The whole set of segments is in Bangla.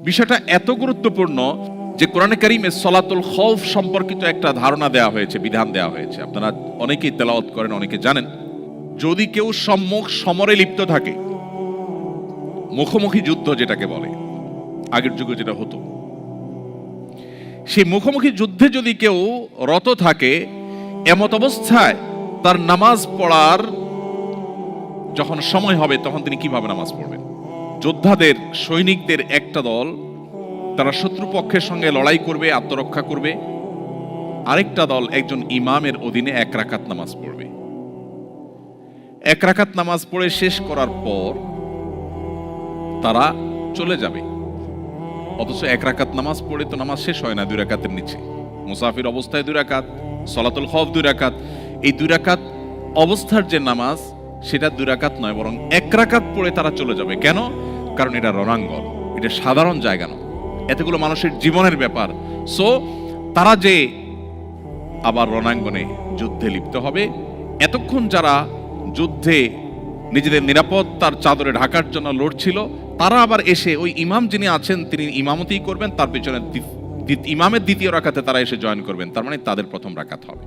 বিষয়টা এত গুরুত্বপূর্ণ যে কোরআনে কারিমে সলাতুল খৌফ সম্পর্কিত একটা ধারণা দেওয়া হয়েছে, বিধান দেওয়া হয়েছে। আপনারা অনেকেই তেলাওয়াত করেন, অনেকে জানেন। যদি কেউ সম্মুখ সমরে লিপ্ত থাকে, মুখোমুখি যুদ্ধ যেটাকে বলে, আগের যুগে যেটা হতো, সেই মুখোমুখি যুদ্ধে যদি কেউ রত থাকে, এমত অবস্থায় তার নামাজ পড়ার যখন সময় হবে তখন তিনি কিভাবে নামাজ পড়বেন? যোদ্ধাদের, সৈনিকদের একটা দল তারা শত্রুপক্ষের সঙ্গে লড়াই করবে, আত্মরক্ষা করবে। আরেকটা দল একজন ইমামের অধীনে 1 রাকাত নামাজ পড়বে। 1 রাকাত নামাজ পড়ে শেষ করার পর তারা চলে যাবে। অথচ 1 রাকাত নামাজ পড়ে তো নামাজ শেষ হয় না 2 রাকাতের নিচে। মুসাফির অবস্থায় 2 রাকাত, সলাতুল খৌফ 2 রাকাত। এই 2 রাকাত অবস্থার যে নামাজ, সেটা 2 রাকাত নয়, বরং 1 রাকাত পড়ে তারা চলে যাবে। কেন? কারণ এটা রণাঙ্গন, এটা সাধারণ জায়গা নয়, এতগুলো মানুষের জীবনের ব্যাপার। সো তারা যে আবার রণাঙ্গনে যুদ্ধে লিপ্ত হবে, এতক্ষণ যারা যুদ্ধে নিজেদের নিরাপত্তার চাদরে ঢাকার জন্য লড়ছিল, তারা আবার এসে ওই ইমাম যিনি আছেন তিনি ইমামতি করবেন, তার পিছনে ইমামের দ্বিতীয় রাকাতে তারা এসে জয়েন করবেন। তার মানে তাদের প্রথম রাকাত হবে।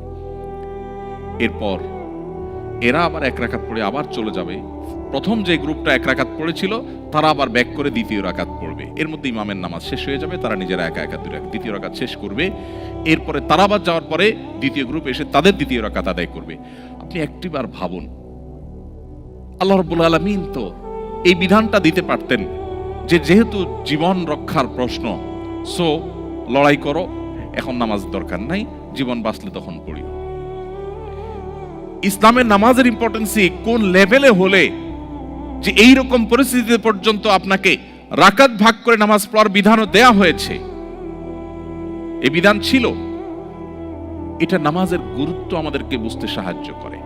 এরপর এরা আবার 1 রাকাত পড়ে আবার চলে যাবে। প্রথম যে গ্রুপটা 1 রাকাত পড়েছিল তারা আবার ব্যাক করে দ্বিতীয় রাকাত পড়বে। এর মধ্যে ইমামের নামাজ শেষ হয়ে যাবে, তারা নিজেরা একা একা দ্বিতীয় রাকাত শেষ করবে। এরপরে তারা আবার যাওয়ার পরে দ্বিতীয় গ্রুপ এসে তাদের দ্বিতীয় রাকাত আদায় করবে। আপনি একটিবার ভাবুন, আল্লাহ রাব্বুল আলামিন তো এই বিধানটা দিতে পারতেন যে যেহেতু জীবন রক্ষার প্রশ্ন, সো লড়াই করো, এখন নামাজ দরকার নাই, জীবন বাঁচলে তখন পড়ি। ইসলামের নামাজের ইম্পর্টেন্সি কোন লেভেলে হলে যে এইরকম পরিস্থিতিতে পর্যন্ত আপনাকে রাকাত ভাগ করে নামাজ পড়ার বিধানও দেয়া হয়েছে। এই বিধান ছিল, এটা নামাজের গুরুত্ব আমাদেরকে বুঝতে সাহায্য করে।